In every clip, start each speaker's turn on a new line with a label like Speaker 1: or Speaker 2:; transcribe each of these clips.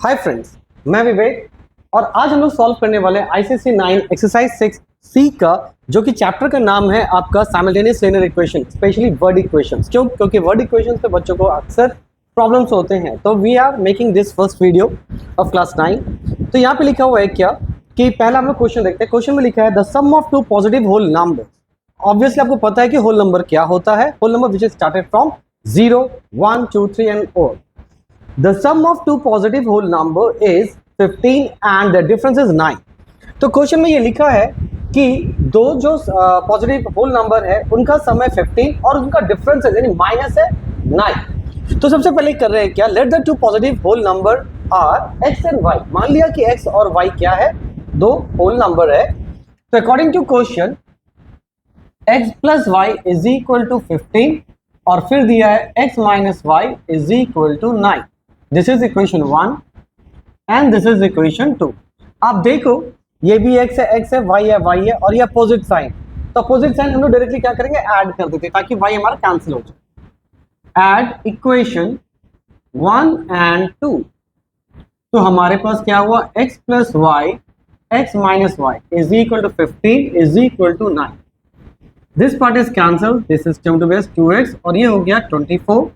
Speaker 1: Hi friends, मैं विवेक और आज हम लोग सॉल्व करने वाले आईसीएसई 9 एक्सरसाइज 6 सी का जो कि चैप्टर का नाम है आपका simultaneous linear equation, specially word equations. क्योंकि वर्ड इक्वेशंस पे बच्चों को अक्सर प्रॉब्लम्स होते हैं, तो we are making this first video of class 9। तो यहाँ पे लिखा हुआ है क्या कि पहला हम लोग क्वेश्चन देखते हैं। क्वेश्चन में लिखा है the sum of two positive whole number. Obviously आपको पता है कि होल नंबर क्या होता है। Whole number which is started from 0, 1, 2, 3 and और the sum of two positive whole number is 15 and the difference is 9। तो क्वेश्चन में ये लिखा है कि दो जो पॉजिटिव होल नंबर है उनका सम है 15 और उनका डिफरेंस है यानी माइनस है 9। तो सबसे पहले कर रहे हैं क्या, let the two positive whole number are x and y. मान लिया कि एक्स और वाई क्या है, दो होल नंबर है। तो according to question x plus y is equal to 15 और फिर दिया है x minus y is equal to 9। This is equation 1 and this is equation 2। आप देखो ये भी x है, y है और ये अपोजिट साइन। तो अपोजिट साइन हम लोग डायरेक्टली क्या करेंगे, ऐड कर देते ताकि y हमारा कैंसिल हो जाए। Add equation 1 and 2। तो हमारे पास क्या हुआ, x plus y x minus y is equal to 15 is equal to 9। This part is cancel, this is to base 2x और ये हो गया 24।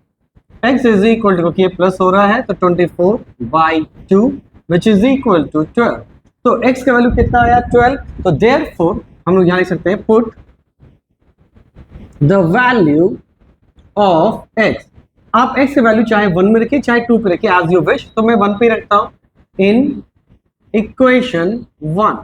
Speaker 1: x इज इक्वल टू, क्योंकि ये प्लस हो रहा है तो 24/2 विच इज इक्वल टू 12। तो x का वैल्यू कितना आया, 12। तो देयरफॉर हम लोग यहाँ लिख सकते हैं put the value of x। आप x का वैल्यू चाहे 1 में रखिए चाहे 2 पे रखिए, एज यू विश। तो मैं 1 पे रखता हूँ इन इक्वेशन 1।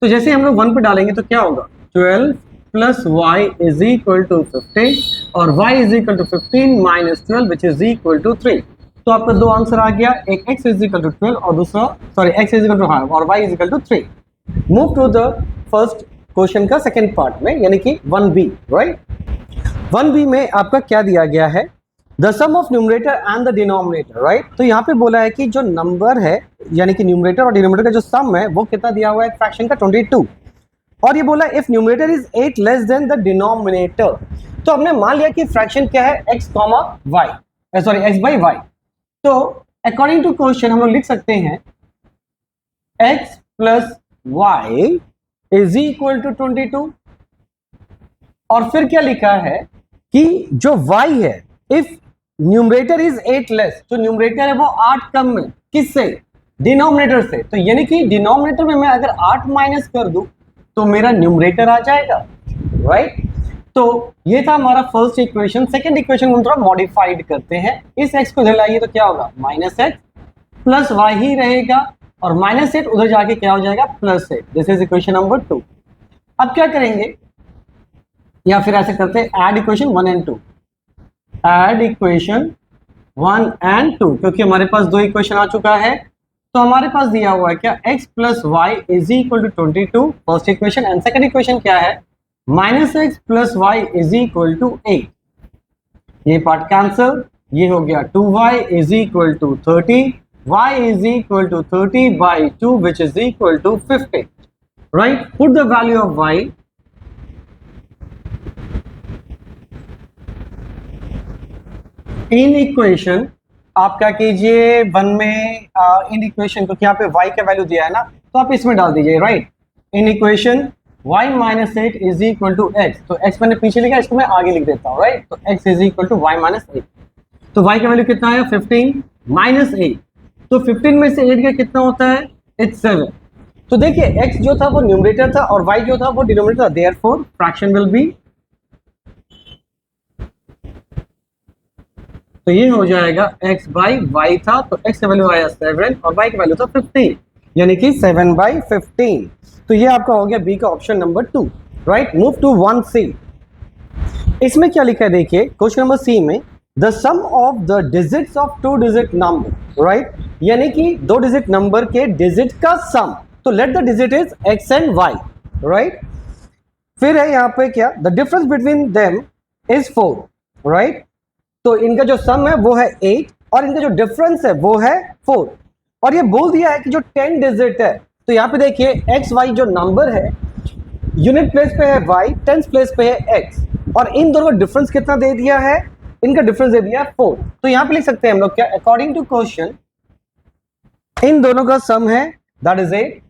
Speaker 1: तो जैसे हम लोग 1 पे डालेंगे तो क्या होगा, 12 plus y is equal to 15 और y is equal to 15 minus 12 which is equal to 3। तो आपका दो आंसर आ गया, एक x इज इक्वल टू 12 और दूसरा x इज इक्वल टू और y is equal to 3। Move to the first question का सेकंड पार्ट में, यानी कि 1b, राइट। 1b में आपका क्या दिया गया है, the sum of numerator and the denominator, right. तो यहाँ पे बोला है कि जो नंबर है यानी कि न्यूमरेटर और डिनोमिनेटर का जो सम है वो कितना दिया हुआ है, फ्रैक्शन का 22। और ये बोला if numerator is 8 less than the denominator. तो हमने मान लिया कि फ्रैक्शन क्या है, x by y। तो अकॉर्डिंग टू क्वेश्चन हम लोग लिख सकते हैं x plus y is equal to 22 और फिर क्या लिखा है कि जो y है, इफ न्यूमरेटर इज 8 लेस, जो न्यूमरेटर है वो 8 कम में, किससे, डिनोमिनेटर से। तो यानी कि डिनोमिनेटर में मैं अगर 8 माइनस कर दूं तो मेरा न्यूमरेटर आ जाएगा, राइट। तो ये था हमारा फर्स्ट इक्वेशन। सेकंड इक्वेशन को हम थोड़ा मॉडिफाइड करते हैं। इस x को इधर लाइए तो क्या होगा, minus x plus why he रहेगा और माइनस 8 उधर जाके क्या हो जाएगा, plus 8। This is equation number 2। अब क्या करेंगे, या फिर ऐसे करते हैं, add equation 1 and 2। Add equation 1 and 2, क्योंकि हमारे पास दो इक्वेशन आ चुका है। तो हमारे पास दिया हुआ है क्या, x plus y is equal to 22 first equation and second equation क्या है, minus x plus y is equal to 8। ये पार्ट कैंसल, ये हो गया 2y is equal to 30, y is equal to 30/2 which is equal to 50, right. Put the value of y in equation. आप क्या कीजिए, 1 में इन इक्वेशन को, यहाँ पे y का वैल्यू दिया है ना, तो आप इसमें डाल दीजिए, right. In equation y minus 8 is equal to x। तो x मैंने पीछे लिखा, इसको मैं आगे लिख देता हूँ, राइट। तो x is equal to y minus 8। तो y का वैल्यू कितना है, 15 माइनस 8। तो 15 में से 8 का कितना होता है, इट्स 7। तो देखिए x जो था वो न्यूमरेटर था और y जो था वो डिनोमिनेटर था, देयरफॉर फ्रैक्शन विल बी, तो ये हो जाएगा x बाई वाई था, तो x का वैल्यू आया 7 और y का वैल्यू था 15, यानी कि 7/15। तो ये आपका हो गया बी का option number 2, right. Move to 1c। इसमें क्या लिखा है, देखिए क्वेश्चन नंबर सी में, the sum of the digits of 2 digit number, right, यानी कि 2 डिजिट नंबर के डिजिट का सम। तो let the digit is x and y, right. फिर है यहाँ पे क्या, the difference between them is 4, right. तो इनका जो सम है वो है 8 और इनका जो डिफरेंस है वो है 4। और ये बोल दिया है कि जो 10 डिजिट है, तो यहाँ पे देखिए एक्स वाई जो नंबर है, यूनिट प्लेस पे है y, टेंस प्लेस पे है x, और इन दोनों का डिफरेंस कितना दे दिया है, इनका डिफरेंस दे दिया 4। तो यहाँ पे लिख सकते हैं हम लोग क्या, अकॉर्डिंग टू क्वेश्चन इन दोनों का सम है, that is 8.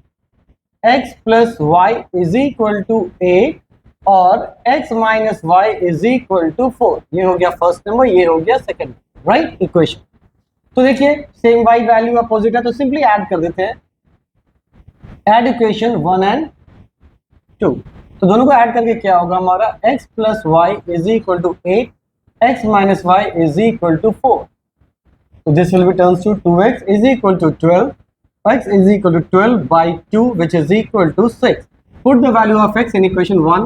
Speaker 1: x plus y is equal to 8 और x minus y is equal to 4. ये हो गया फर्स्ट नंबर, ये हो गया सेकंड, राइट इक्वेशन. तो देखिए सेम y वैल्यू अपोजिट है तो सिंपली ऐड कर देते हैं. Add equation 1 and 2. तो दोनों को ऐड करके क्या होगा हमारा, x plus y is equal to 8, x minus y is equal to 4. So this will be turns to 2x is equal to 12, x is equal to 12 by 2 which is equal to 6. Put the value of x in equation 1.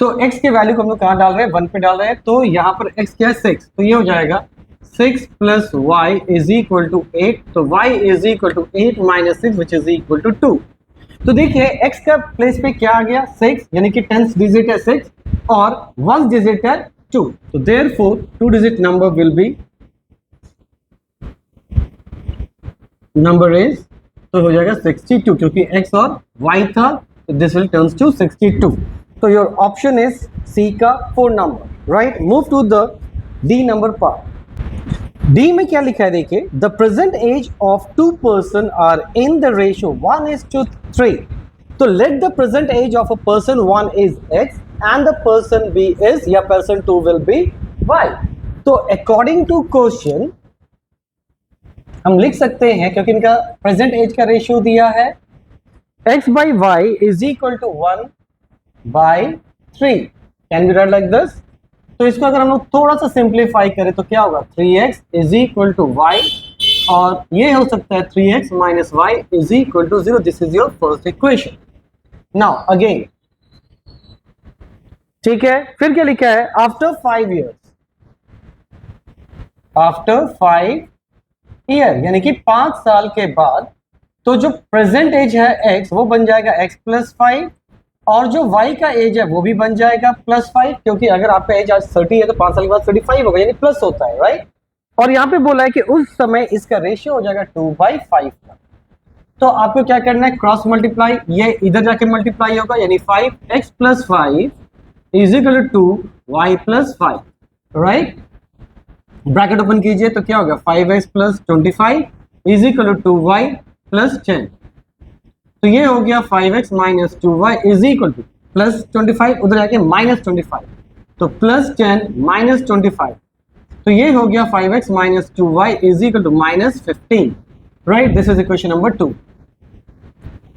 Speaker 1: तो x के value को हम लोग कहाँ डाल रहे हैं, 1 पे डाल रहे हैं. तो यहाँ पर x क्या है 6, तो ये हो जाएगा 6 plus y is equal to 8. तो y is equal to 8 minus 6 which is equal to 2. तो देखिए x का प्लेस पे क्या आ गया 6, यानी कि 10th डिजिट है 6 और 1st डिजिट है 2. तो therefore 2 digit number will be number is, तो हो जाएगा 62 क्योंकि x और y था. तो दिस विल टर्न्स टू 62. तो योर ऑप्शन इज सी का 4 number, right. Move to the D number part. D में क्या लिखा है देखिए, the present age of 2 person are in the ratio 1:3. तो let the present age of a person 1 is x and the person b is, या person 2 will be y. तो according to question हम लिख सकते हैं, क्योंकि इनका प्रेजेंट एज का रेशियो दिया है, x by y is equal to 1/3. Can be write like this. तो इसको अगर हम लोग थोड़ा सा सिंप्लीफाई करें तो क्या होगा, 3x is equal to y और ये हो सकता है 3x minus y is equal to 0. This is your first equation. Now again, ठीक है, फिर क्या लिखा है, आफ्टर 5 years, आफ्टर 5 year यानी कि 5 साल के बाद, तो जो प्रेजेंट एज है x वो बन जाएगा x प्लस 5 और जो y का एज है वो भी बन जाएगा प्लस 5, क्योंकि अगर आपका एज आज 30 है तो 5 साल के बाद 35 होगा, यानी प्लस होता है, राइट. और यहाँ पे बोला है कि उस समय इसका रेशियो हो जाएगा 2/5 का. तो आपको क्या करना है, क्रॉस मल्टीप्लाई, ये इधर जाके मल्टीप्लाई होगा, यानी 5x plus 5 is equal to y plus 5, right. Bracket open कीजिए तो क्या होगा, 5x plus 25 is equal to 2y plus 10. तो ये हो गया 5x minus 2y is equal to plus 25, उधर जाके माइनस 25, तो प्लस 10 माइनस 25. तो ये हो गया 5x minus 2y is equal to minus 15, right. This is equation number 2.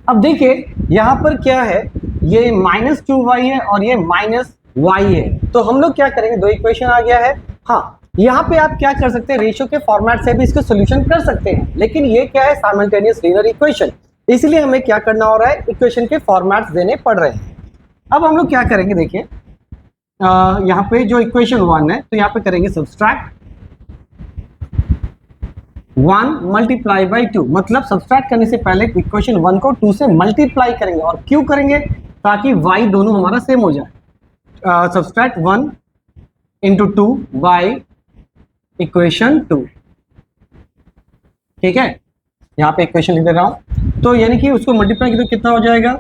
Speaker 1: अब देखिए यहाँ पर क्या है, ये माइनस 2y है और ये माइनस y है. तो हम लोग क्या करेंगे, 2 इक्वेशन आ गया है. हाँ, यहाँ पे आप क्या कर सकते हैं, रेशियो के फॉर्मेट से भी इसको सोल्यूशन कर सकते हैं, लेकिन ये क्या है, साइमल्टेनियस लीनियर इक्वेशन, इसलिए हमें क्या करना हो रहा है, इक्वेशन के फॉर्मेट्स देने पड़ रहे हैं. अब हम लोग क्या करेंगे देखिए, यहाँ पे जो इक्वेशन 1 है तो यहाँ पे करेंगे सब्सट्रैक्ट 1 मल्टीप्लाई बाई 2. मतलब सब्सट्रैक्ट करने से पहले इक्वेशन 1 को 2 से मल्टीप्लाई करेंगे. और क्यों करेंगे, ताकि y दोनों हमारा सेम हो जाए. Subtract 1 into 2 by equation 2. ठीक है, यहाँ पे इक्वेशन लिख दे रहा हूं. तो यानी कि उसको मल्टीप्लाई किया तो कितना हो जाएगा,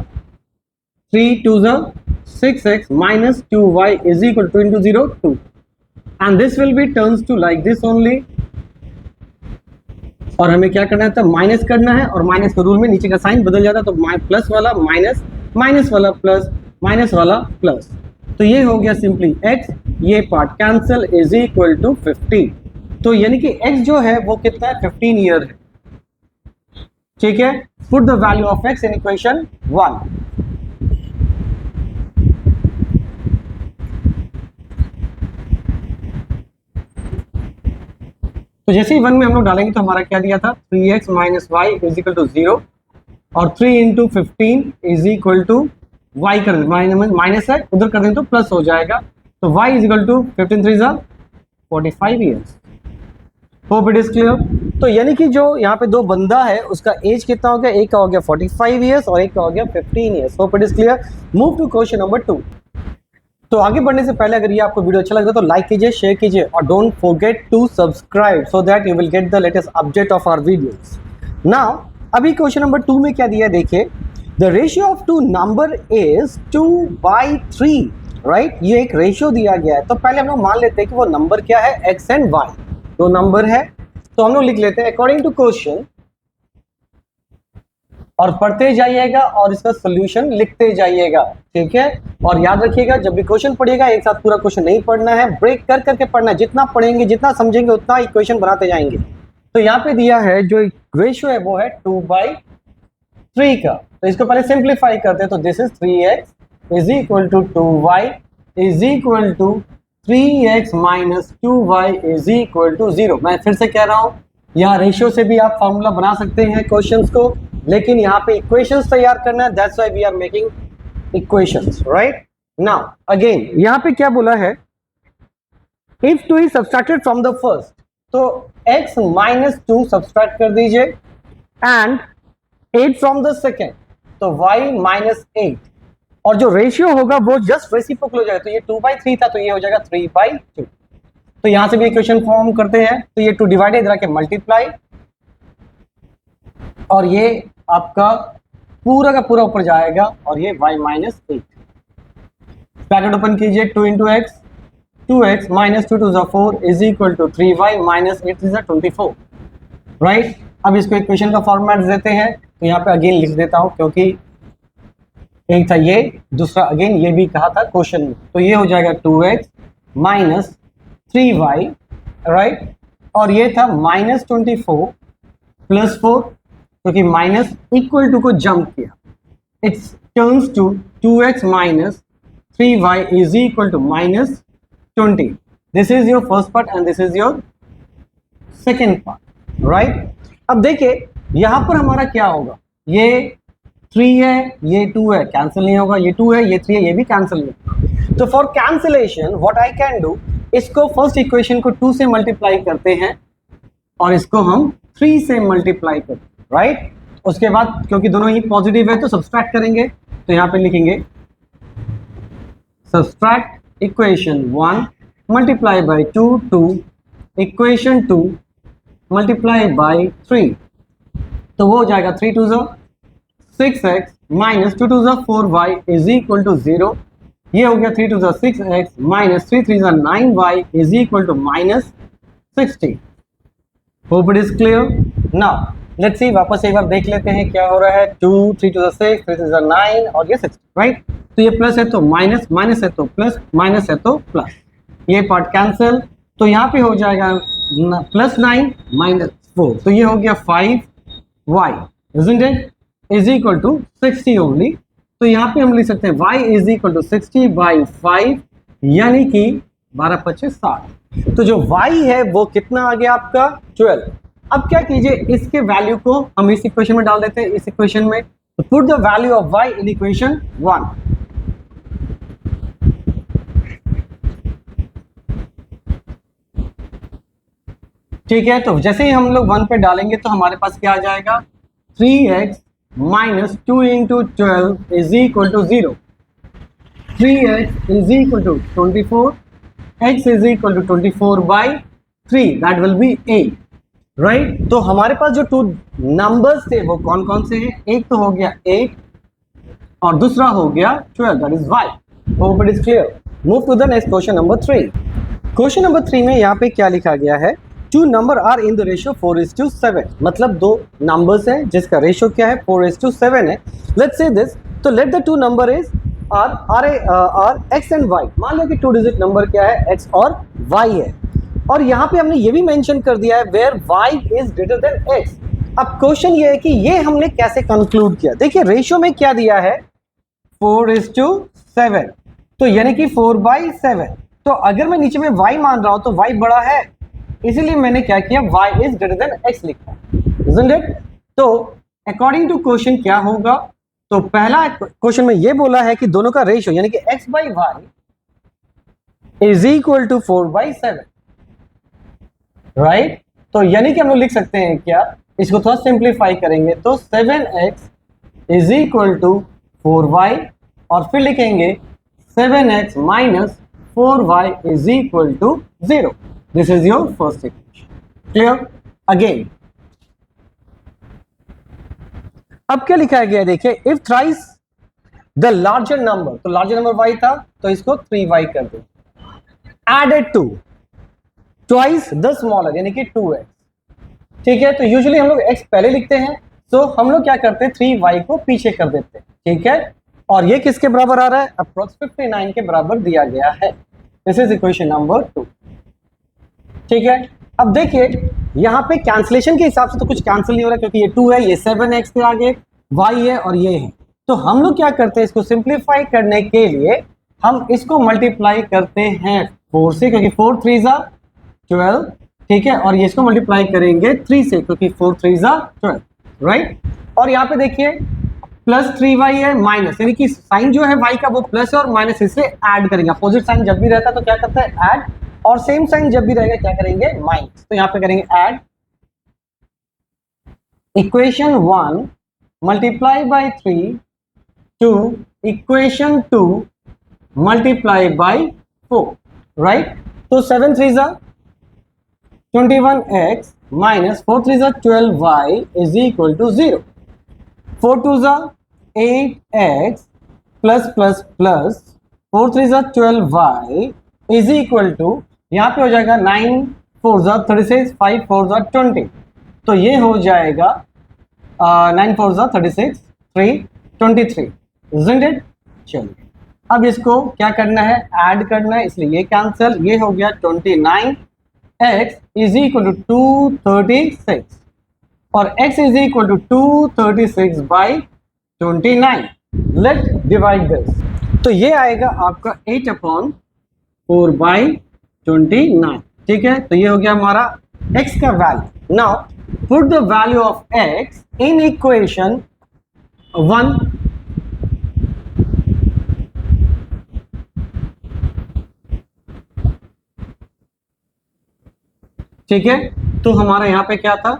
Speaker 1: 3 2 6x minus 2y is equal to into 0 2. And this will be turns to like this only. और हमें क्या करना है, तो माइनस करना है, और माइनस के रूल में नीचे का साइन बदल जाता है, तो प्लस वाला माइनस, माइनस वाला प्लस, माइनस वाला प्लस. तो ये हो गया सिंपली x, ये part cancel is equal to 15. तो यानी कि x जो है वो कितना है, 15 ईयर है. ठीक है, put the value of x in equation 1. तो जैसे ही 1 में हम लोग डालेंगे तो हमारा क्या दिया था, 3x minus y is equal to 0 और 3 into 15 is equal to y कर दें, माइनस है उधर कर दें तो प्लस हो जाएगा. तो y is equal to 15 3 45 years. Hope it is clear. तो यानी कि जो यहाँ पे दो बंदा है उसका एज कितना हो गया, एक का हो गया 45 ईयर्स और एक का हो गया 15 years. Hope it is clear. Move to question number 2. तो आगे बढ़ने से पहले अगर ये आपको वीडियो अच्छा लग रहा है तो लाइक कीजिए, शेयर कीजिए और don't forget to subscribe so that you will get the latest update of our videos. Now अभी क्वेश्चन नंबर 2 में क्या दिया है देखिए, the ratio of two number is 2/3 right, ये एक रेशियो दिया गया है, तो पहले हम लोग मान लेते हैं कि वो नंबर क्या है, एक्स एंड वाई, दो नंबर है। तो हम लोग लिख लेते हैं अकॉर्डिंग टू क्वेश्चन, और पढ़ते जाइएगा और इसका सोल्यूशन लिखते जाइएगा, ठीक है। और याद रखिएगा, जब भी क्वेश्चन पढ़िएगा एक साथ पूरा क्वेश्चन नहीं पढ़ना है, ब्रेक कर करके पढ़ना है, जितना पढ़ेंगे जितना समझेंगे उतना इक्वेशन बनाते जाएंगे। तो यहाँ पे दिया है जो रेशियो है वो है 2/3 का, तो इसको पहले सिंप्लीफाई करते हैं, तो this is 3x is equal to 2y is equal to 3x minus 2y is equal to 0। मैं फिर से कह रहा हूं, यहाँ रेशियो से भी आप फॉर्मूला बना सकते हैं क्वेश्चंस को, लेकिन यहाँ पे इक्वेशंस तैयार करना है, that's why we are making equations, right. Now again यहाँ पे क्या बोला है, if 2 is subtracted from the first, तो x माइनस 2 सब्सट्रैक्ट कर दीजिए, एंड 8 फ्रॉम द सेकेंड, तो y माइनस 8, और जो रेशियो होगा वो जस्ट रेसिप्रोकल हो जाएगा, तो ये 2/3 था तो ये हो जाएगा 3/2। तो यहां से भी इक्वेशन फॉर्म करते हैं, तो ये 2 डिवाइडेड इधर के मल्टीप्लाई, और ये आपका पूरा का पूरा ऊपर जाएगा, और ये y माइनस 8, ब्रैकेट ओपन कीजिए, 2 into x, 2x minus 2 two 4 is equal to 3y minus 8 is 24, right. अब इसको इक्वेशन का फॉर्मेट देते हैं, तो यहाँ पे अगेन लिख देता हूं, क्योंकि एक था ये, दूसरा अगेन ये भी कहा था क्वेश्चन में, तो ये हो जाएगा 2x माइनस 3y, राइट, और ये था माइनस 24 प्लस 4, क्योंकि माइनस इक्वल टू को जंप किया, it's turns to 2x minus 3y is equal to minus 20। This is your first part and this is your second part, right. अब देखिए यहां पर हमारा क्या होगा, ये 3 है, ये 2 है, कैंसिल नहीं होगा, ये 2 है, ये 3 है, ये भी कैंसिल नहीं होगा। तो for cancellation what I can do, इसको फर्स्ट इक्वेशन को 2 से मल्टीप्लाई करते हैं, और इसको हम 3 से मल्टीप्लाई करते हैं, राइट। उसके बाद क्योंकि दोनों ही पॉजिटिव है तो सब्सट्रैक्ट करेंगे, तो यहां पे लिखेंगे subtract equation 1 multiply by 2 to equation 2 multiply by 3, तो वो हो जाएगा 3 2 6x minus 2 2 4y is equal to 0, ये हो गया 3 2 6x minus 3 3 9y is equal to minus 60। Hope it is clear. Now let's see, वापस एक बार देख लेते हैं क्या हो रहा है, 2 3 2 6 3 3 9 और ये 60, राइट। तो ये प्लस है तो माइनस, माइनस है तो प्लस, माइनस है तो प्लस, ये पार्ट कैंसिल, तो यहाँ पे हो जाएगा प्लस 9 माइनस 4, तो ये हो गया 5y isn't it is equal to 60 only. तो यहाँ पे हम लिख सकते हैं y is equal to 60 by 5, यानी कि 12 25 60। तो जो y है वो कितना आ गया आपका 12। अब क्या कीजिए, इसके वैल्यू को हम इस इक्वेशन में डाल देते हैं, इस इक्वेशन में, तो put the value of y in equation 1। ठीक है, तो जैसे ही हम लोग 1 पे डालेंगे तो हमारे पास क्या आ जाएगा, 3x minus 2 into 12 is equal to 0, 3x is equal to 24, x is equal to 24 by 3, that will be 8, right. तो हमारे पास जो 2 नंबर्स थे वो कौन कौन से हैं, एक तो हो गया 8 और दूसरा हो गया 12, that is y। Hope it is clear. Move to the next question number 3। Question number 3 में यहाँ पे क्या लिखा गया है, 2 number are in the ratio 4:7, मतलब 2 नंबर्स हैं जिसका रेशियो क्या है 4:7 है। लेट्स से दिस, तो let the 2 number is are x and y. मान लो कि 2 डिजिट नंबर क्या है, एक्स और वाई है, और यहाँ पे हमने ये भी मेंशन कर दिया है where y is greater than x. अब क्वेश्चन ये है कि ये हमने कैसे कंक्लूड किया। देखिए रेशियो में क्या दिया है 4:7, तो यानी कि 4/7। तो अगर मैं नीचे में y मान रहा हूं तो y बड़ा है, इसीलिए मैंने क्या किया, y is greater then x लिखा, isn't it? तो अकॉर्डिंग टू क्वेश्चन क्या होगा, तो पहला क्वेश्चन में ये बोला है कि दोनों का रेशियो यानी कि x by y is equal to 4/7, right. तो यानी कि हम लोग लिख सकते हैं क्या, इसको थोड़ा सिंप्लीफाई करेंगे तो 7x is equal to 4y, और फिर लिखेंगे 7x minus 4y is equal to 0। This is your first equation, clear. Again अब क्या लिखा गया, देखिए if thrice the larger number, तो लार्जर नंबर y था तो इसको 3y कर दो, added to twice the smaller यानी कि 2x, ठीक है। तो यूजुअली हम लोग x पहले लिखते हैं, तो हम लोग क्या करते हैं 3y को पीछे कर देते हैं, ठीक है। और ये किसके बराबर आ रहा है, अप्रोक्स 59 के बराबर दिया गया है। दिस इज इक्वेशन नंबर 2, ठीक है। अब देखिए यहाँ पे कैंसिलेशन के हिसाब से तो कुछ कैंसिल नहीं हो रहा क्योंकि ये 2 है, ये 7x के आगे y है और ये है। तो हम लोग क्या करते हैं, इसको सिंप्लीफाई करने के लिए हम इसको मल्टीप्लाई करते हैं 4 से, क्योंकि 4 3 जा 12, ठीक है। और ये इसको मल्टीप्लाई करेंगे 3 से क्योंकि 4 3 जा 12, राइट। और यहाँ पे देखिए प्लस 3y है माइनस, यानी कि साइन जो है y का वो प्लस है और माइनस इसे ऐड करेंगे। अपोजिट साइन जब भी रहता है तो क्या करते हैं ऐड, और सेम साइन जब भी रहेगा क्या करेंगे माइनस। तो यहाँ पे करेंगे add equation 1 multiply by 3 to equation 2 multiply by 4, right. तो 7 3 जा 21x माइनस 4 3 जा 12y इज इक्वल टू 0, 4 2 जा 8x प्लस प्लस प्लस 4 3 जा 12y इज इक्वल टू, यहाँ पे हो जाएगा 9 4 जा 36, 5 4 जा 20, तो ये हो जाएगा 9 4 जा 36, 3 23, isn't it? चलिए अब इसको क्या करना है, ऐड करना है, इसलिए ये कैंसिल, ये हो गया 29x इज इक्वल टू 236 और x is equal to 236 by 29। Let divide this, तो ये आएगा आपका 8/4 बाई 29, ठीक है। तो ये हो गया हमारा x का value. Now put the value of x in equation 1, ठीक है। तो हमारा यहाँ पे क्या था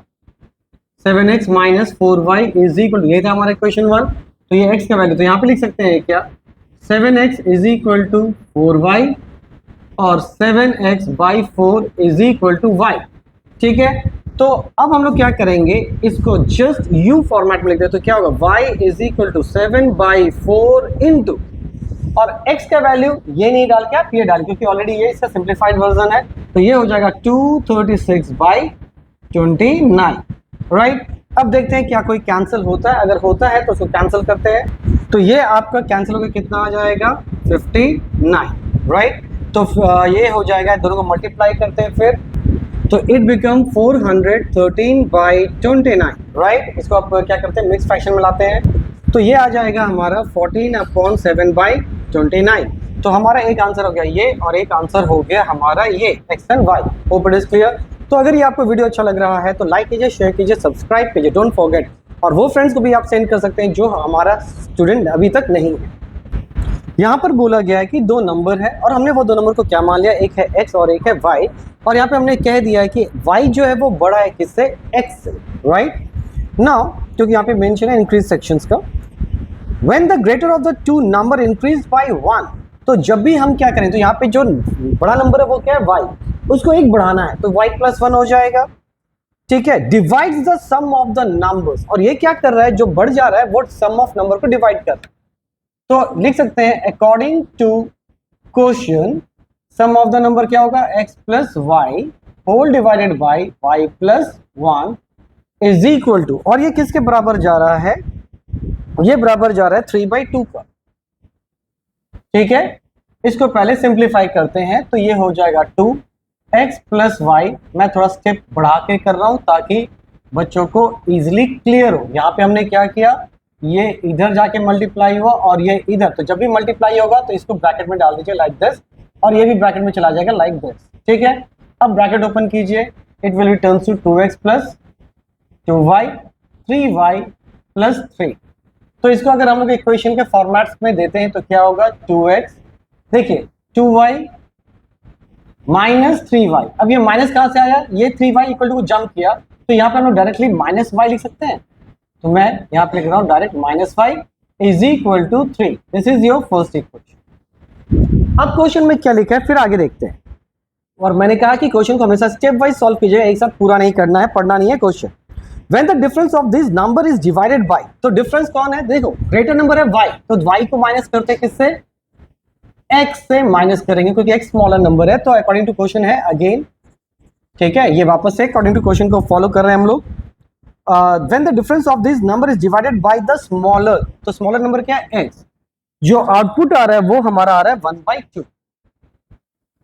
Speaker 1: 7x minus 4y is equal, ये था हमारा इक्वेशन 1। तो ये x का वैल्यू तो यहाँ पे लिख सकते हैं क्या, 7x is equal to 4y और 7x by 4 is equal to y, ठीक है। तो अब हम लोग क्या करेंगे, इसको जस्ट u फॉर्मेट में लिख देते, तो क्या होगा y is equal to 7 by 4 into, और x का वैल्यू ये नहीं डाल के आप ये डाल, क्योंकि ऑलरेडी ये इसका सिंप्लीफाइड वर्जन है। तो ये हो जाएगा 236 बाई 29, राइट। अब देखते हैं क्या कोई कैंसिल होता है, अगर होता है तो उसको कैंसिल करते हैं। तो ये आपका कैंसिल होकर कितना आ जाएगा 59, राइट। तो ये हो जाएगा, दोनों को मल्टीप्लाई करते हैं फिर, तो इट बिकम 413 बाई 29, राइट। इसको आप क्या करते हैं मिक्स फ्रैक्शन में लाते हैं, तो ये आ जाएगा हमारा 14/7 बाई 29। तो हमारा एक आंसर हो गया ये और एक आंसर हो गया हमारा ये x and y। Hope it is clear. तो अगर ये आपको वीडियो अच्छा लग रहा है तो लाइक कीजिए, शेयर कीजिए, सब्सक्राइब कीजिए, डोंट फॉरगेट। और वो फ्रेंड्स को भी आप सेंड कर सकते हैं जो हमारा स्टूडेंट अभी तक नहीं है। यहाँ पर बोला गया है कि 2 नंबर है और हमने वो 2 नंबर को क्या मान लिया, एक है x और एक है y। और यहाँ पे हमने कह दिया है कि y जो है वो बड़ा है किससे, x से, राइट। नाउ क्योंकि यहाँ पे मेंशन है इंक्रीज सेक्शंस का, when the greater of the 2 number increase by 1, तो जब भी हम क्या करें, तो यहाँ पे जो बड़ा नंबर है वो क्या है y, उसको एक बढ़ाना है तो y + 1 हो जाएगा, ठीक है। Divides the sum of the numbers, और ये क्या कर रहा है, जो बढ़ जा रहा है वो सम ऑफ नंबर को डिवाइड कर रहा है। तो लिख सकते हैं according to question sum of the number क्या होगा, x + y whole divided by y + 1 is equal to, और ये किसके बराबर जा रहा है, ये बराबर जा रहा है 3/2 का, ठीक है। इसको पहले सिंप्लीफाई करते हैं, तो ये हो जाएगा 2x + y। मैं थोड़ा स्टेप बढ़ा के कर रहा हूं ताकि बच्चों को इजीली क्लियर हो। यहाँ पे हमने क्या किया, ये इधर जाके मल्टीप्लाई हुआ और ये इधर, तो जब भी मल्टीप्लाई होगा तो इसको ब्रैकेट में डाल दीजिए लाइक दिस, और ये भी ब्रैकेट में चला जाएगा लाइक दिस, ठीक है। अब ब्रैकेट ओपन कीजिए, it will return to 2x + 2y 3y + 3। तो इसको अगर हम लोग इक्वेशन के फॉर्मेट्स में देते हैं तो क्या होगा 2x, देखिए 2y - 3y। अब ये माइनस कहां से आया, ये 3y इक्वल टू जंप किया, तो यहाँ पे हम लोग डायरेक्टली -y लिख सकते हैं। तो मैं यहाँ पे लिख रहा हूँ direct -y is equal to 3। This is your first equation. अब क्वेश्चन में क्या लिखा है फिर आगे देखते हैं। और मैंने कहा कि क्वेश्चन को हमेशा स्टेप वाइज सॉल्व कीजिएगा, एक साथ पूरा नहीं करना है, पढ़ना नहीं है question. When the difference of this number is divided by, तो डिफरेंस कौन है, देखो ग्रेटर नंबर है y, तो y को माइनस करते हैं किससे, x से माइनस करेंगे क्योंकि x स्मॉलर नंबर है। तो अकॉर्डिंग टू क्वेश्चन है अगेन, ठीक है, ये वापस से अकॉर्डिंग टू क्वेश्चन को फॉलो कर रहे हैं हम लोग। When the difference of this number is divided by the smaller, तो स्मॉलर नंबर क्या है x, जो आउटपुट आ रहा है वो हमारा आ रहा है 1/2।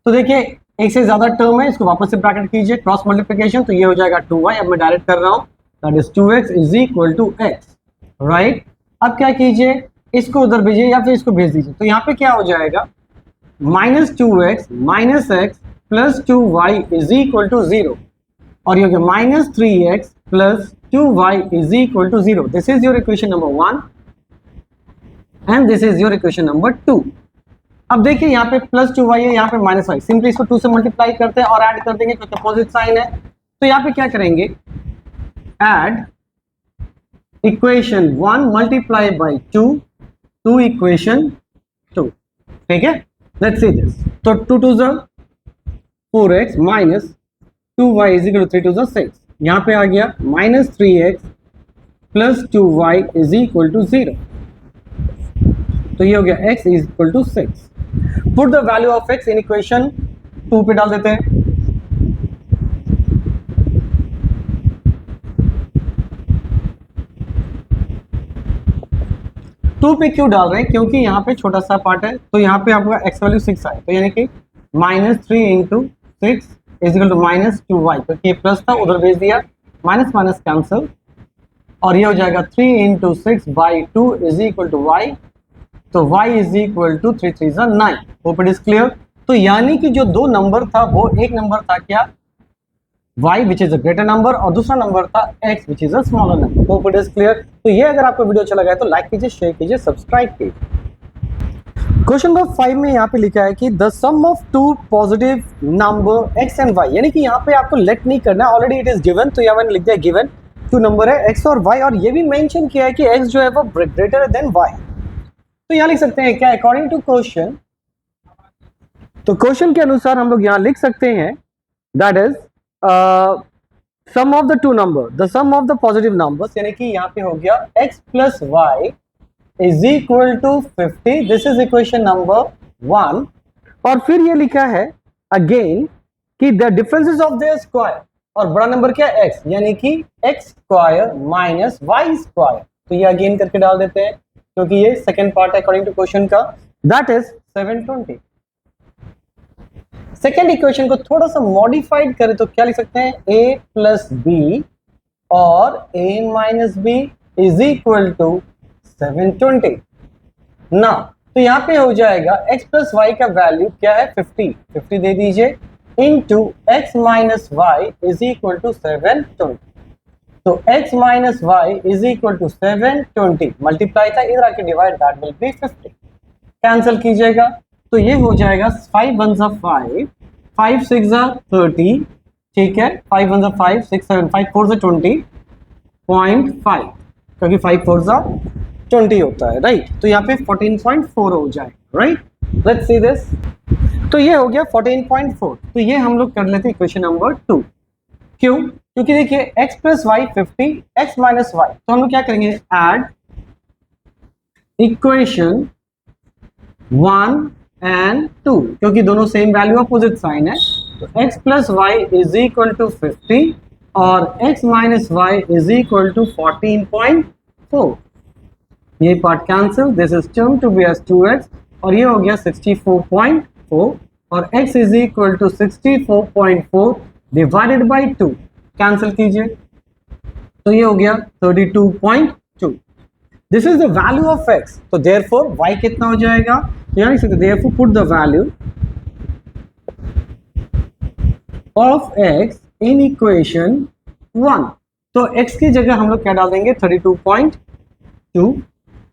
Speaker 1: तो देखिए एक से ज्यादा टर्म है, इसको वापस से ब्रैकेट कीजिए, क्रॉस मल्टीप्लिकेशन, तो ये हो जाएगा 2y। अब मैं डायरेक्ट कर रहा हूं, that is 2x is equal to x, right. अब क्या कीजिए, इसको उधर भेजिए या फिर इसको भेज दीजिए, तो यहाँ पे क्या हो जाएगा, -2x minus x plus 2y is equal to 0, और ये हो गया -3x plus 2y is equal to 0। This is your equation number 1 and this is your equation number 2। अब देखिए यहाँ पे प्लस 2y है, यहाँ पे -y, सिंपली इसको 2 से मल्टीप्लाई करते हैं और ऐड कर देंगे क्योंकि अपोजिट साइन है। तो यहाँ पे क्या करेंगे, add equation 1 multiply by 2 to equation 2, ठीक है। लेट्स सी दिस, तो 2 2 ज़ा 4x minus 2y is equal to 3 2 ज़ा 6, यहाँ पे आ गया -3x plus 2y is equal to 0, तो ये हो गया x is equal to 6। Put the value of x in equation 2 पे डाल देते हैं। टू पे क्यों डाल रहे हैं, क्योंकि यहाँ पे छोटा सा पार्ट है, तो यहाँ पे आपका x वैल्यू 6 आए, तो यानी कि -3 into 6 is equal to -2y, क्योंकि ये प्लस था उधर भेज दिया, माइनस माइनस कैंसिल, और ये हो जाएगा 3 into 6 by 2 is equal to y, तो y इज इक्वल टू 3 3 ज़ा 9। Hope it is clear. तो यानी कि जो दो नंबर था वो एक नंबर था क्या, y which is a greater number, और दूसरा नंबर था x which is a smaller number. Hope it is clear. तो ये अगर आपको वीडियो अच्छा लगा है तो लाइक कीजिए, शेयर कीजिए, सब्सक्राइब कीजिए। क्वेश्चन नंबर 5 में यहाँ पे लिखा है कि the sum of two positive number x and y, यानी कि यहाँ पे आपको लेट नहीं करना, ऑलरेडी इट इज गिवन, तो यहाँ मैंने लिख दिया गिवन टू नंबर है x और y, और ये भी मेंशन किया है कि x जो है वो ग्रेटर देन y। तो यहाँ लिख सकते हैं क्या, अकॉर्डिंग टू क्वेश्चन, तो क्वेश्चन के अनुसार हम लोग यहाँ लिख सकते हैं that is sum of the two number, the sum of the positive numbers, यानी कि यहाँ पे हो गया x plus y is equal to 50, this is equation number 1। और फिर ये लिखा है अगेन कि the differences of their square, और बड़ा नंबर क्या है x, यानी कि x square minus y square, तो ये अगेन करके डाल देते हैं क्योंकि ये सेकंड पार्ट है अकॉर्डिंग टू क्वेश्चन का, दैट इज 720। सेकेंड इक्वेशन को थोड़ा सा मॉडिफाइड करें तो क्या लिख सकते हैं, a प्लस बी और a minus b is equal to 720 ना। तो यहाँ पे हो जाएगा x प्लस वाई का वैल्यू क्या है 50 दे दीजिए, into x minus y is equal to 720, तो x minus y is equal to 720, multiply था इधर आके divide, that will be 50, cancel कीजिएगा, तो ये हो जाएगा 5 1 ज़ा 5, 5 6 ज़ा 30, ठीक है, 5 1 ज़ा 5, 6 7 5 4 ज़ा 20.5, क्योंकि 5 4 ज़ा 20 होता है, राइट। तो यहाँ पे 14.4 हो जाएगा, राइट। लेट्स सी दिस, तो ये हो गया 14.4। तो ये हम लोग कर लेते हैं इक्वेशन नंबर 2। क्यों, क्योंकि देखिए x plus y 50, x minus y, तो हम लोग क्या करेंगे, ऐड इक्वेशन 1 एंड 2, क्योंकि दोनों सेम वैल्यू अपोजिट साइन है, तो x plus y is equal to 50 और x minus y is equal to 14.4, ये part cancel, this is term to be as 2x, और ये हो गया 64.4, और x is equal to 64.4 divided by 2, cancel कीजिए, तो ये हो गया 32.2। This is the value of x, तो देयरफॉर y कितना हो जाएगा, यहाँ लिख सकते, therefore put the value of x in equation 1, तो x की जगह हम लोग क्या डाल देंगे 32.2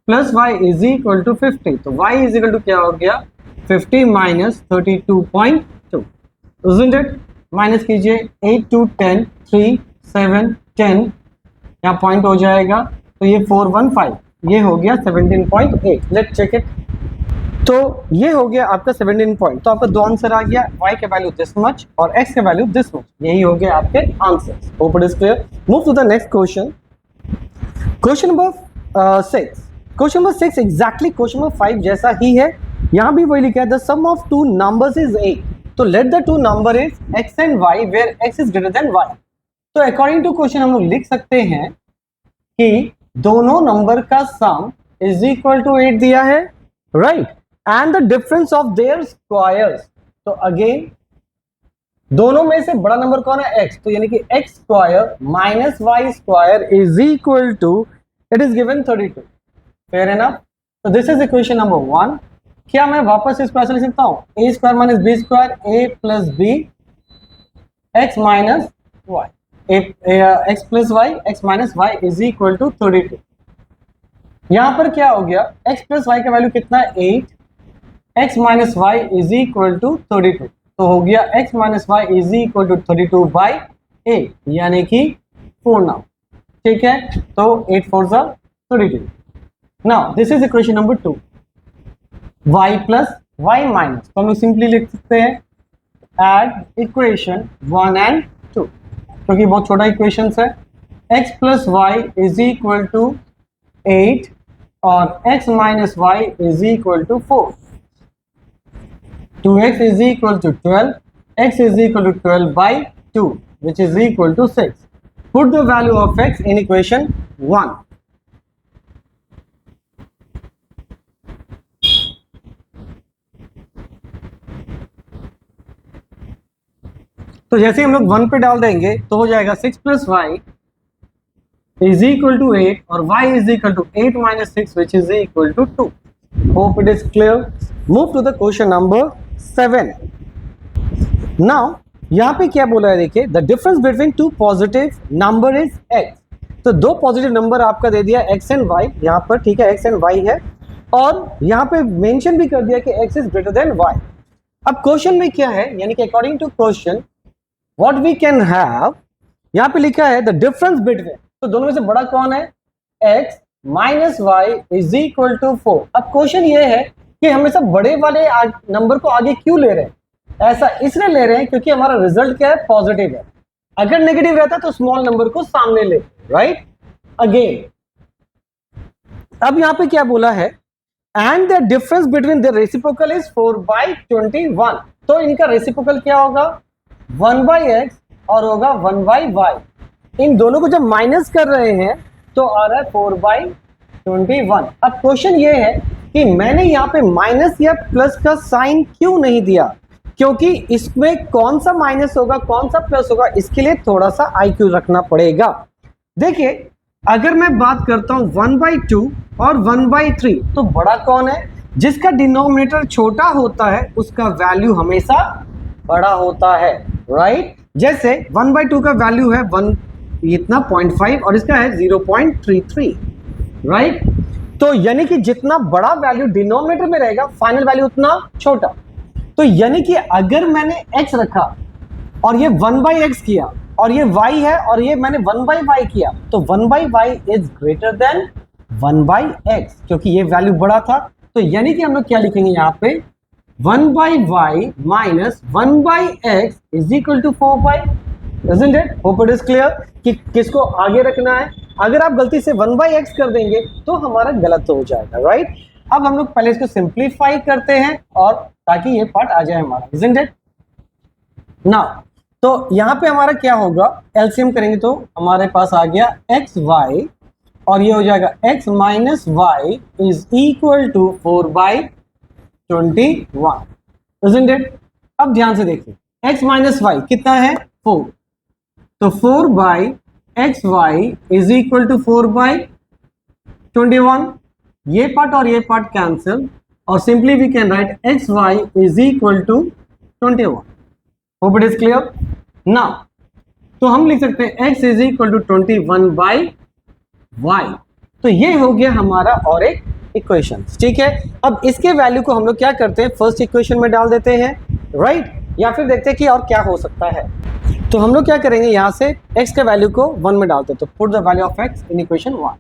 Speaker 1: plus y is equal to 50, तो y इज इक्वल टू क्या हो गया 50 माइनस 32.2, isn't it? माइनस कीजिए 8 2 10 3 7 10, यहाँ पॉइंट हो जाएगा, तो ये 415, ये हो गया 17.8। लेट्स चेक इट, तो ये हो गया आपका 17 पॉइंट। तो आपका दो आंसर आ गया, y का वैल्यू दिस मच और x का वैल्यू दिस मच। यही हो गया आपके answers. Hope it is clear. Move to the next question. Question number 6। Question number 6 exactly question number 5 जैसा ही है। यहां भी वही लिखा है the sum of two numbers is 8, तो let the two number is x and y where x is greater than y। तो अकॉर्डिंग टू क्वेश्चन हम लोग लिख सकते हैं कि दोनों नंबर का सम इज इक्वल टू 8 दिया है, right, and the difference of their squares. तो अगेन दोनों में से बड़ा नंबर कौन है? x, तो यानी कि x square minus y square is equal to it is given 32। Fair enough. तो दिस इज इक्वेशन नंबर 1। क्या मैं वापस इस क्वेश्चन लिख सकता हूं? a square minus b square a plus b x minus y, x plus y x minus y is equal to 32। यहां पर क्या हो गया? x प्लस y का वैल्यू कितना है? 8, x minus y is equal to 32। तो हो गया x minus y is equal to 32 by 8, यानी कि 4 नाउ। ठीक है, तो 8 4 जा 32। Now this is equation number 2। y plus y minus, तो हम लोग सिंपली लिख सकते हैं एड इक्वेशन 1 एंड 2, क्योंकि बहुत छोटा इक्वेशन है। x plus y is equal to 8 और x minus y is equal to 4। 2x is equal to 12, x is equal to 12 by 2, which is equal to 6. Put the value of x in equation 1. तो जैसे हम लोग 1 पे डाल देंगे तो हो जाएगा 6 plus y is equal to 8 और y is equal to 8 minus 6 which is equal to 2। Hope it is clear. Move to the question number 7। Now यहां पे क्या बोला है, देखिए the difference between two positive number is x। तो दो positive number आपका दे दिया x एंड y यहां पर, ठीक है, x एंड y है, और यहां पे मेंशन भी कर दिया कि x is greater than y। अब क्वेश्चन में क्या है, यानी कि according to question what we can have, यहां पे लिखा है द डिफरेंस बिटवीन, तो दोनों में से बड़ा कौन है? x minus y is equal to 4। अब क्वेश्चन ये है कि हमेशा बड़े वाले नंबर को आगे क्यों ले रहे हैं? ऐसा इसलिए ले रहे हैं क्योंकि हमारा रिजल्ट क्या है? पॉजिटिव है। अगर नेगेटिव रहता तो स्मॉल नंबर को सामने ले, राइट। अगेन अब यहां पे क्या बोला है, and the difference between the reciprocal is 4/21। तो इनका रेसिप्रोकल क्या होगा? 1/x और होगा 1/y। इन दोनों को जब माइनस कर रहे हैं तो आ रहा है 4/21। अब क्वेश्चन ये है कि मैंने यहाँ पे माइनस या प्लस का साइन क्यों नहीं दिया, क्योंकि इसमें कौन सा माइनस होगा कौन सा प्लस होगा इसके लिए थोड़ा सा IQ रखना पड़ेगा। देखिए अगर मैं बात करता हूं 1/2 और 1/3, तो बड़ा कौन है? जिसका डिनोमिनेटर छोटा होता है उसका वैल्यू हमेशा बड़ा होता है, राइट। जैसे 1/2 का वैल्यू है 1 इतना 0.5 और इसका है 0.33, राइट। तो यानी कि जितना बड़ा वैल्यू डिनोमिनेटर में रहेगा फाइनल वैल्यू उतना छोटा। तो यानी कि अगर मैंने x रखा और ये 1/x किया और ये y है और ये मैंने 1/y किया, तो 1/y is greater then 1/x, क्योंकि ये वैल्यू बड़ा था। तो यानी कि हम लोग क्या लिखेंगे यहाँ पे 1/y minus 1/x is equal to 4y। Isn't it? Hope it is clear कि किसको आगे रखना है। अगर आप गलती से 1/x कर देंगे तो हमारा गलत हो जाएगा, राइट। अब हम लोग पहले इसको सिंप्लीफाई करते हैं और ताकि ये पार्ट आ जाए हमारा, isn't it? Now, तो यहाँ पे हमारा क्या होगा, एलसीएम करेंगे तो हमारे पास आ गया xy और ये हो जाएगा x minus y is equal to 4/21, isn't it? अब ध्यान से देखिए x माइनस y कितना है? 4, तो 4/xy इज इक्वल टू 4/21। ये पार्ट और ये पार्ट कैंसिल और simply we can write xy is equal to 21। Hope it is clear. Now तो हम लिख सकते हैं x is equal to 21/y। तो ये हो गया हमारा और एक इक्वेशन, ठीक है। अब इसके वैल्यू को हम लोग क्या करते हैं, फर्स्ट इक्वेशन में डाल देते हैं, राइट, या फिर देखते हैं कि और क्या हो सकता है। तो हम लोग क्या करेंगे, यहां से x के वैल्यू को 1 में डालते हैं, तो put the value of x in equation 1।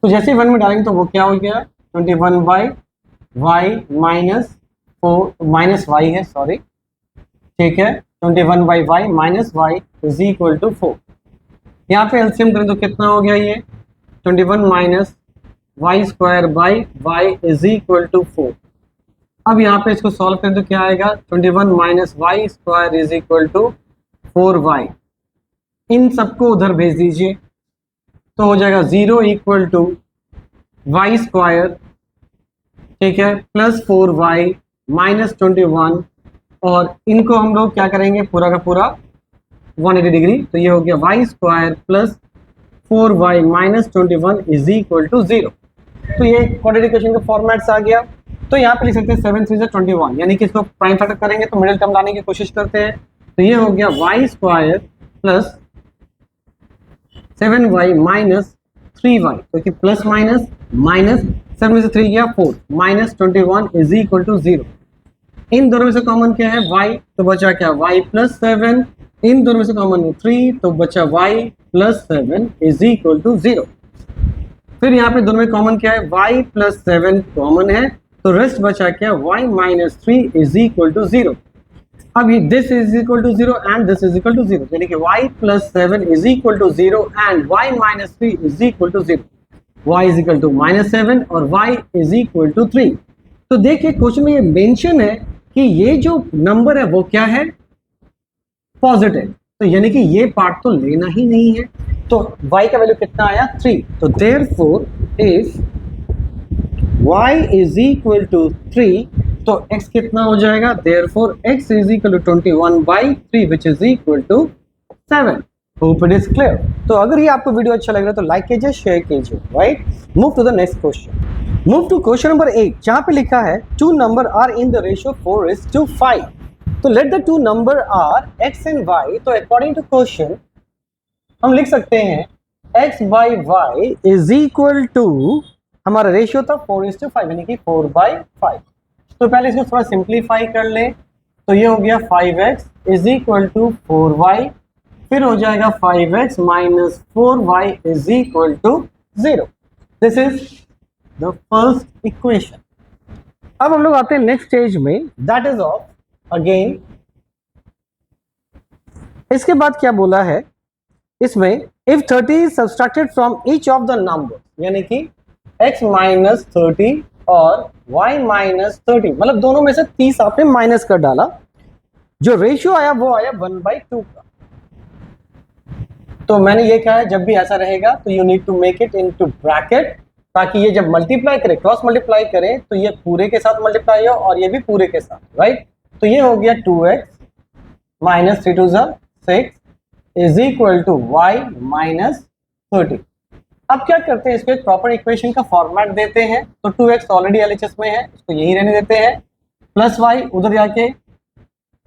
Speaker 1: तो जैसे ही 1 में डालेंगे तो वो क्या हो गया 21/y माइनस 4 माइनस वाई है, सॉरी, ठीक है, 21/y minus y is equal to 4। यहाँ पे एलसीएम करें तो कितना हो गया ये 21 minus y square by y is equal to 4। अब यहाँ पे इसको सॉल्व करें तो क्या आएगा 21 minus y square is equal to 4y। इन सबको उधर भेज दीजिए तो हो जाएगा 0 इक्वल टू वाई स्क्वायर, ठीक है, प्लस 4y माइनस 21, और इनको हम लोग क्या करेंगे पूरा का पूरा 180 डिग्री, तो ये हो गया y square plus 4y minus 21 is equal to 0। तो ये क्वाड्रेटिक इक्वेशन का फॉर्मेट्स आ गया। तो यहाँ पे लिख सकते हैं 7 3 21, यानी कि इसको प्राइम फैक्टर करेंगे तो मिडिल टर्म लाने की कोशिश करते हैं। तो ये हो गया y square plus 7y minus 3y, क्योंकि प्लस माइनस माइनस 7 में से 3 गया 4 माइनस 21 इज इक्वल टू 0। इन दोनों में से कॉमन क्या है y, तो बचा क्या y प्लस 7, इन दोनों में से कॉमन है 3, तो बचा y plus 7 is equal to 0। फिर यहाँ पे दोनों में कॉमन क्या है y प्लस 7 कॉमन है, तो रेस्ट बचा क्या y minus 3 is equal to 0। अब ये this is equal to 0 and this is equal to 0, यानी कि y plus 7 is equal to 0 and y minus 3 is equal to 0। y is equal to minus 7 और y is equal to 3। तो देखिए question में ये mention है कि ये जो नंबर है वो क्या है पॉजिटिव, तो यानी कि ये पार्ट तो लेना ही नहीं है। तो y का वैल्यू कितना आया 3, तो therefore if y is equal to 3 तो x कितना हो जाएगा, therefore x is equal to 21/3 which is equal to 7। Hope it is clear. तो अगर ये आपको वीडियो अच्छा लग रहा है तो लाइक कीजिए, शेयर कीजिए, right. Move to the next question. Move to question number 8, जहां पे लिखा है two number are in the ratio 4:5। तो let the two number are x and y। तो अकॉर्डिंग टू क्वेश्चन हम लिख सकते हैं x by y is equal to, हमारा रेशियो था 4:5 यानी कि 4/5। तो पहले इसको थोड़ा सिंप्लीफाई कर ले, तो ये हो गया 5x is equal to 4y, फिर हो जाएगा 5x minus 4y is equal to 0। This is the first equation. अब हम लोग आते हैं नेक्स्ट स्टेज में, दैट इज ऑफ अगेन। इसके बाद क्या बोला है इसमें, if 30 is subtracted from each of the number, यानी कि x माइनस 30 और y माइनस 30, मतलब दोनों में से 30 आपने माइनस कर डाला, जो रेशियो आया वो आया 1/2 का। तो मैंने ये कहा है जब भी ऐसा रहेगा तो you need to make it into bracket, ताकि ये जब मल्टीप्लाई करे, क्रॉस मल्टीप्लाई करें तो ये पूरे के साथ मल्टीप्लाई हो और ये भी पूरे के साथ, राइट। तो ये हो गया 2x minus 3 2 6 is equal to y minus 30। अब क्या करते हैं, इसको एक प्रॉपर इक्वेशन का फॉर्मेट देते हैं। तो 2x ऑलरेडी एलएचएस में है, इसको यही रहने देते हैं, प्लस y उधर जाके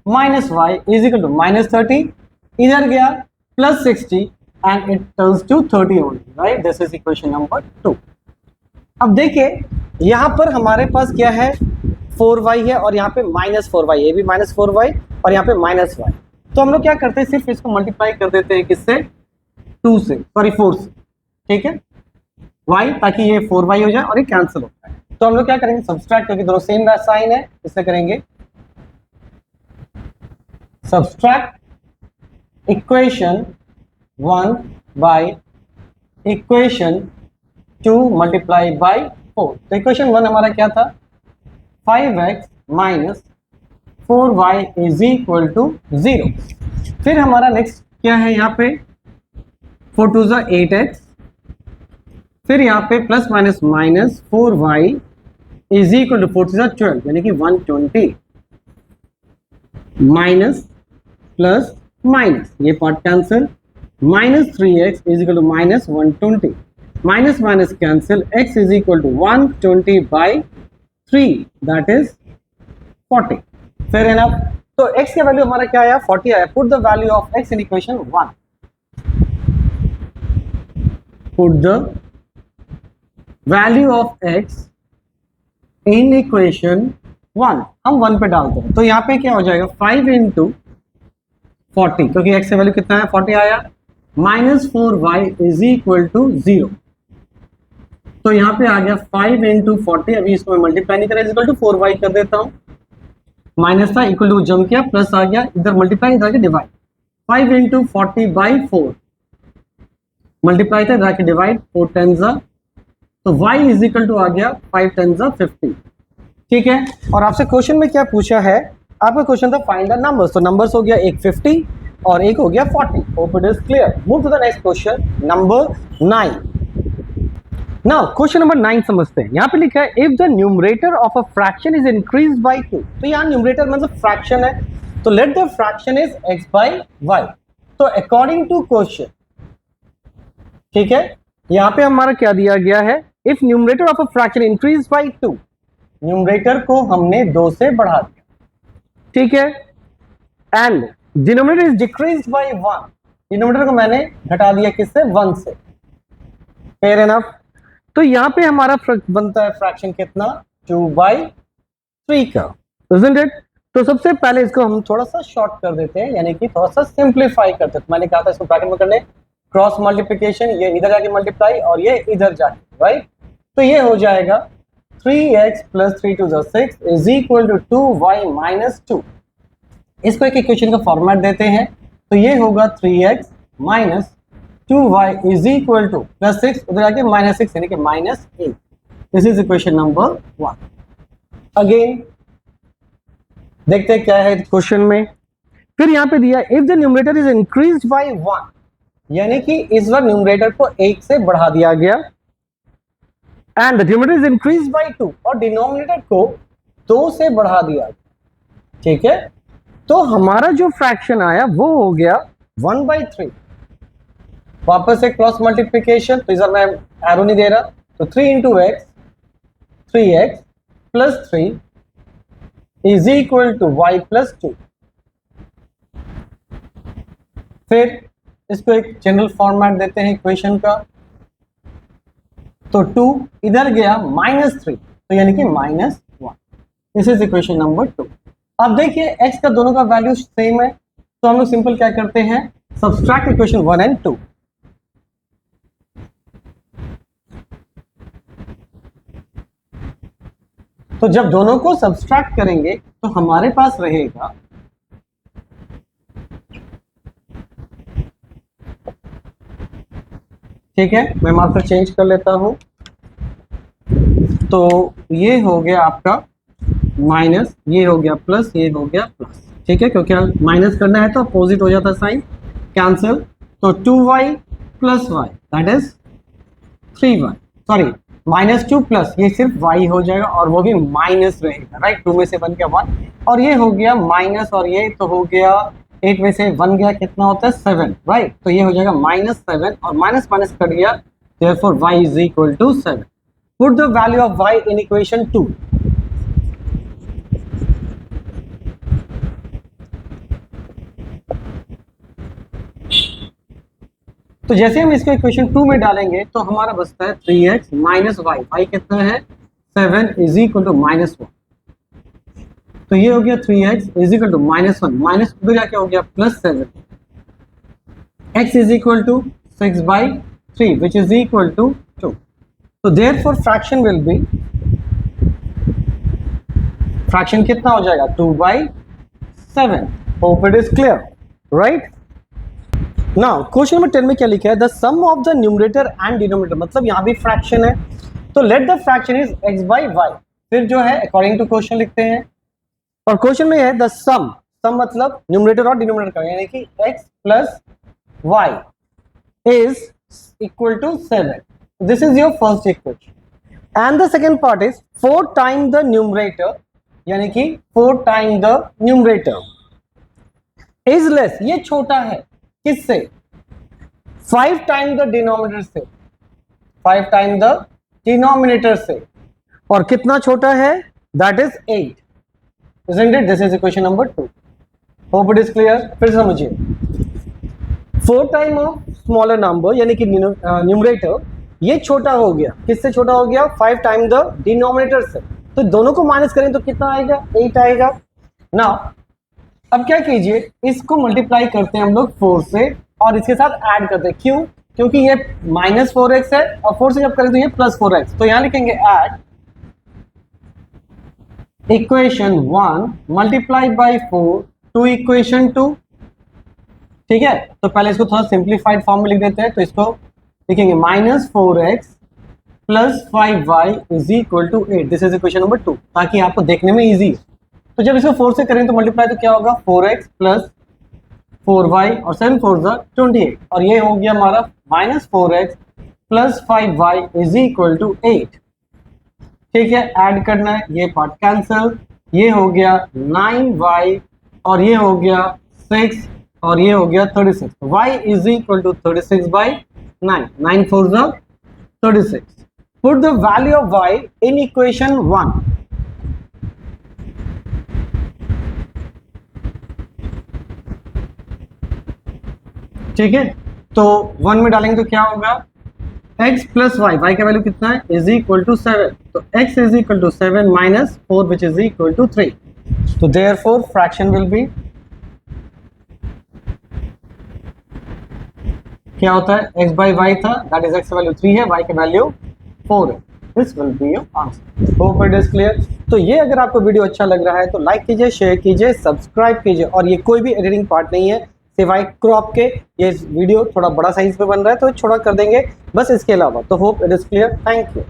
Speaker 1: minus y is equal to minus 30, इधर गया plus 60 and it turns to 30 only, right. This is equation number 2। अब देखिए यहाँ पर हमारे पास क्या है 4y है और यहाँ पे माइनस 4y, ये भी माइनस 4y और यहाँ पे माइनस y। तो हम लोग क्या करते हैं, सिर्फ इसको मल्टीप्लाई कर देते हैं किससे, 2 से, सॉरी 4 से, ठीक है, y, ताकि ये 4y हो जाए और ये कैंसिल होता है। तो हम लोग क्या करेंगे, सब्सट्रैक्ट, क्योंकि दोनों सेम साइन है, इससे करेंगे subtract equation 1 by equation 2 multiply by 4। तो इक्वेशन 1 हमारा क्या था, 5x minus 4y is equal to 0। फिर हमारा नेक्स्ट क्या है, यहाँ पे 4 2 8x, फिर यहाँ पे plus minus minus 4y is equal to 4 3 12, यानी कि 120, माइनस प्लस माइनस, ये part cancel, minus 3x is equal to minus 120, minus minus cancel, x is equal to 120/3 that is 40। Fair enough. तो x का value हमारा क्या आया, 40 आया। Put the value of x in equation 1। Put the value of x in equation 1, हम 1 पे डालते हैं। तो यहाँ पे क्या हो जाएगा, 5 इंटू 40, क्योंकि x का वैल्यू कितना है 40 आया, minus 4y is equal to 0। तो यहाँ पे आ गया 5 इंटू 40, अभी इसको मैं मल्टीप्लाई नहीं करा, इक्वल टू 4y कर देता हूँ, माइनस था इक्वल टू जम किया, प्लस आ गया, इधर मल्टीप्लाई इधर के डिवाइड, 5 इंटू 40 बाई 4, मल्टीप्लाई था इधर के डिवाइड, 4 टेन जा, तो y इज इक्वल टू आ गया 5 टेन जा 50। ठीक है, और आपसे क्वेश्चन में क्या पूछा है, आपका क्वेश्चन था फाइंड द नंबर्स, तो नंबर्स हो गया एक 50 और एक हो गया 40। Hope it is clear. Move to the next question number 9। Now question number 9 समझते हैं। यहाँ पे लिखा है if the numerator of a fraction is increased by 2, तो यहाँ न्यूमरेटर मतलब फ्रैक्शन है, तो let the fraction is x by y। तो अकॉर्डिंग टू क्वेश्चन, ठीक है, यहाँ पे हमारा क्या दिया गया है, if numerator of a fraction increase by 2, numerator को हमने 2 से बढ़ा दिया, ठीक है, and denominator is decreased bye 1, denominator को मैंने घटा दिया किससे, 1 से, फेयर एनफ। तो यहाँ पे हमारा बनता है फ्रैक्शन कितना, 2/3 का, isn't it? तो सबसे पहले इसको हम थोड़ा सा शॉर्ट कर देते हैं, यानी कि थोड़ा सा सिंप्लीफाई करते हैं। तो मैंने कहा था इसको ब्रैकेट में करने, क्रॉस मल्टीप्लिकेशन, ये इधर जाके मल्टीप्लाई और ये इधर जाके, राइट। तो ये हो जाएगा 3x plus 3 to 6 is equal to 2y minus 2। इसको एक इक्वेशन का फॉर्मेट देते हैं, तो ये होगा 3x minus 2y is equal to plus 6, उधर आके माइनस 6 यानी कि minus 8। This is equation number 1। Again देखते हैं क्या है क्वेश्चन में। फिर यहाँ पे दिया if the numerator is increased bye 1, यानी कि इस बार न्यूमरेटर को 1 से बढ़ा दिया गया, and the numerator is increased by 2, और डिनोमिनेटर को 2 से बढ़ा दिया, ठीक है। तो हमारा जो फ्रैक्शन आया वो हो गया 1/3। वापस से क्रॉस मल्टीप्लिकेशन, तो इधर मैं एरो नहीं दे रहा, तो 3 into x, 3x plus 3 is equal to y plus 2। फिर इसको एक जनरल फॉर्मेट देते हैं इक्वेशन का, तो 2 इधर गया -3, तो यानी कि -1। This is equation number 2। अब देखिए x का दोनों का वैल्यू सेम है, तो हम लोग सिंपल क्या करते हैं, सब्सट्रैक्ट इक्वेशन 1 एंड 2। तो जब दोनों को सब्सट्रैक्ट करेंगे तो हमारे पास रहेगा ठीक है, मैं मार्कर चेंज कर लेता हूं, तो ये हो गया आपका माइनस, ये हो गया प्लस, ये हो गया प्लस, ठीक है, क्योंकि माइनस करना है तो अपोजिट हो जाता साइन, कैंसिल, तो 2y plus y that is 3y, sorry -2 plus ये सिर्फ y हो जाएगा और वो भी माइनस रहेगा, राइट। 2 में से 1 गया 1, और ये हो गया माइनस, और ये तो हो गया 8 में से 1 गया, कितना होता है 7, राइट। तो ये हो जाएगा -7 और माइनस माइनस कट गया, therefore y is equal to 7। Put the value of y in equation 2। तो जैसे हम इसको इक्वेशन 2 में डालेंगे तो हमारा बचता है 3x माइनस y, y कितना है 7 इज इक्वल टू -1, तो ये हो गया 3x is equal to -1, minus उधर क्या हो गया +7, x is equal to 6/3 which is equal to 2। तो therefore fraction will be, fraction कितना हो जाएगा 2/7। Hope it is clear, right. Now question number 10 में क्या लिखा है, the sum of the numerator and denominator, मतलब यहाँ भी फ्रैक्शन है, तो let the fraction is x by y. फिर जो है अकॉर्डिंग टू क्वेश्चन लिखते हैं, और क्वेश्चन में है द सम, सम मतलब न्यूमरेटर और डिनोमिनेटर का, यानी कि x plus y is equal to 7। This is your first equation, and the second part is 4 time the numerator, यानी कि 4 time the numerator is less, ये छोटा है किससे, 5 टाइम द डिनोमिनेटर से, 5 टाइम द डिनोमिनेटर से, और कितना छोटा है that is 8, isn't it? This is equation number 2. Hope it is clear. फिर समझिए, 4 टाइम ऑफ स्मॉलर नंबर यानी कि न्यूमरेटर ये छोटा हो गया, किससे छोटा हो गया 5 टाइम द डिनोमिनेटर से, तो दोनों को माइनस करें तो कितना आएगा 8 आएगा। ना अब क्या कीजिए, इसको मल्टीप्लाई करते हैं हम लोग 4 से और इसके साथ ऐड करते हैं, क्यों, क्योंकि ये -4x है और 4 से जब करें तो ये +4x, तो यहां लिखेंगे at equation 1 multiply by 4 to equation 2। ठीक है, तो पहले इसको थोड़ा सिंप्लीफाइड फॉर्म में लिख देते हैं, तो इसको लिखेंगे -4x plus 5y is equal to 8। This is equation number 2, ताकि आपको देखने में इजी है। तो जब इसको 4 से करें तो मल्टीप्लाई तो क्या होगा 4x प्लस 4y और 7 4 28, और ये हो गया हमारा -4x plus 5y is equal to 8। ठीक है, ऐड करना है, ये पार्ट कैंसल, ये हो गया 9y और ये हो गया 6 और ये हो गया 36। y is equal to 36 by 9, 9 4 36। Put the value of y in equation 1। ठीक है, तो 1 में डालेंगे तो क्या होगा x प्लस वाई, वाई का वैल्यू कितना है इज इक्वल टू 7, तो x is equal to 7 minus 4 which is equal to 3। तो देयरफॉर फ्रैक्शन विल बी, क्या होता है x बाई वाई था, दैट इज x का वैल्यू 3 है, y का वैल्यू 4 है। This will be your answer. Hope it is clear. तो ये अगर आपको वीडियो अच्छा लग रहा है तो लाइक कीजिए, शेयर कीजिए, सब्सक्राइब कीजिए, और ये कोई भी एडिटिंग पार्ट नहीं है सिवाय क्रॉप के। ये वीडियो थोड़ा बड़ा साइज पे बन रहा है तो छोटा कर देंगे बस, इसके अलावा। तो hope it is clear. Thank you.